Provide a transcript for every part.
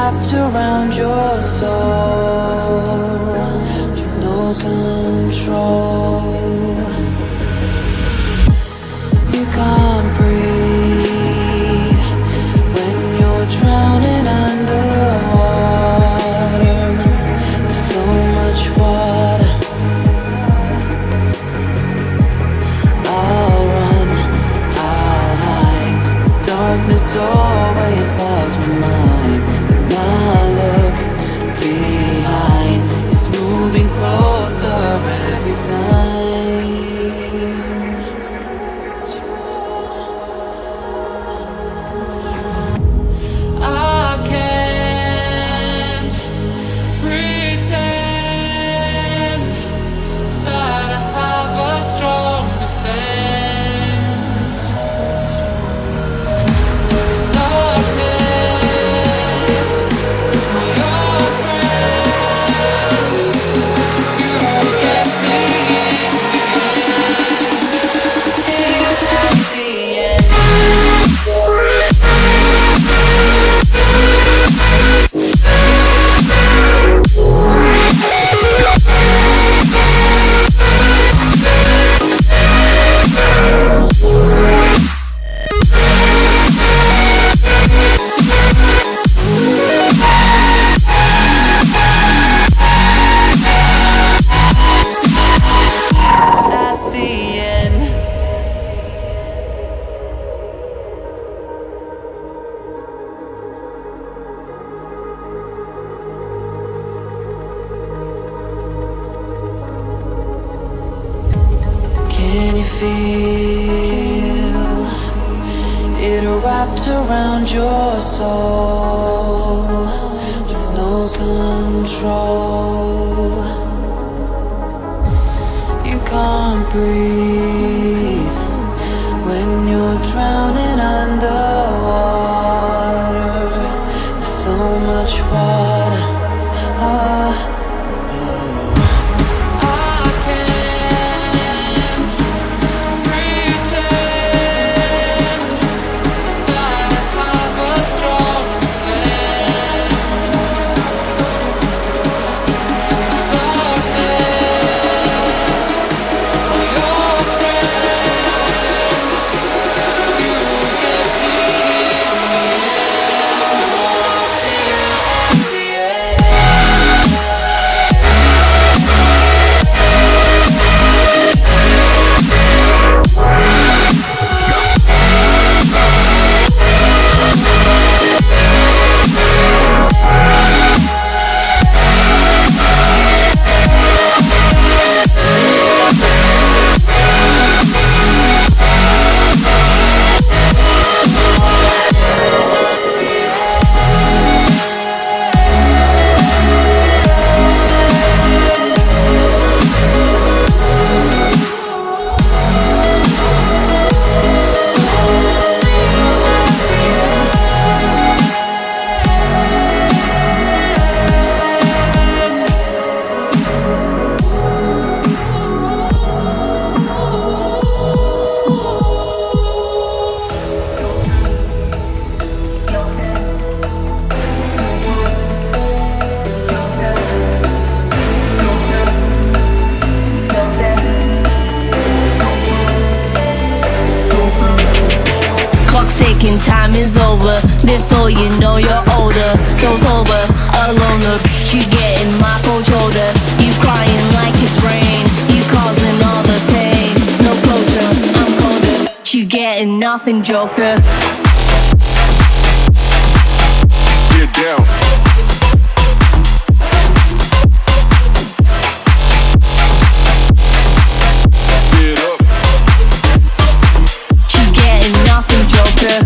wrapped around your soul with no control. You can't breathe when you're drowning underwater. There's so much water. I'll run, I'll hide. Darkness always clouds my mind. When I look behind, it's moving closer every time. I can't pretend that I have a strong defense. 'Cause darkness, my old friend, you get me at the end. At the end. Can you feel it wrapped around your soul with no control? You can't breathe when you're drowning underwater. There's so much water. I can't pretend that I have a strong defense. 'Cause darkness, my old friend, you get me at the end. Clock's ticking, time is over. Before you know you're older. So sober, alone, you getting my cold shoulder. You crying like it's rain. You causing all the pain. No closure, I'm colder. You getting nothing, Joker. Get down. Get up. You getting nothing, Joker.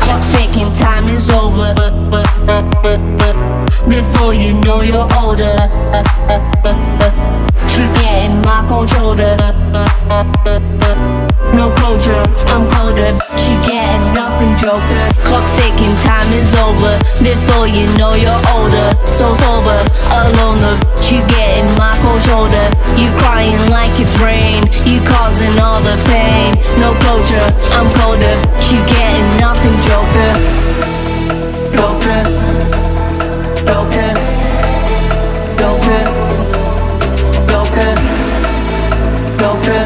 Clock's ticking, time is over. Before you know you're older. You getting my cold shoulder. No closure, I'm colder. She getting nothing, Joker. Clock's ticking, time is over. Before you know you're older. so sober, alone. You getting my cold shoulder. You crying like it's rain. You causing all the pain. No closure, I'm colder. You getting nothing, Joker. Joker. Joker. Joker. Joker. Joker.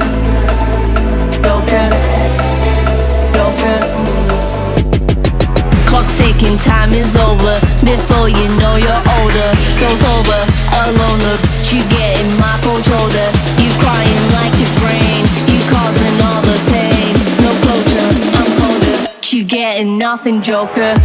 Joker. Joker. Clock's ticking, time is over. Before you know you're older. So sober, alone. You getting my cold shoulder. You crying like it's rain. You causing all the pain. No closure, I'm colder. You getting nothing, Joker.